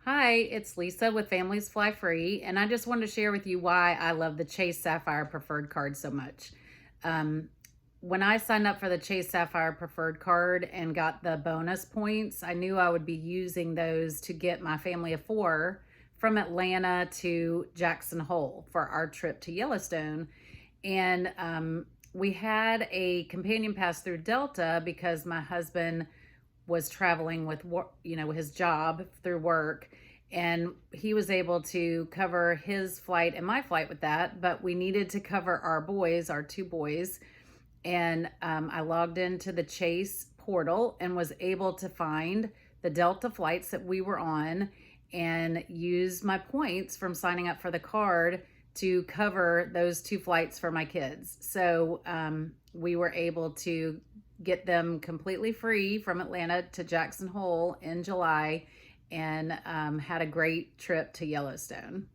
Hi, it's Lisa with Families Fly Free, and I just wanted to share with you why I love the Chase Sapphire Preferred card so much. Um, when I signed up for the Chase Sapphire Preferred card and got the bonus points, I knew I would be using those to get my family of four from Atlanta to Jackson Hole for our trip to Yellowstone. And we had a companion pass through Delta because my husband was traveling with his job through work, and he was able to cover his flight and my flight with that, but we needed to cover our two boys. And I logged into the Chase portal and was able to find the Delta flights that we were on and use my points from signing up for the card to cover those two flights for my kids. So we were able to get them completely free from Atlanta to Jackson Hole in July, and had a great trip to Yellowstone.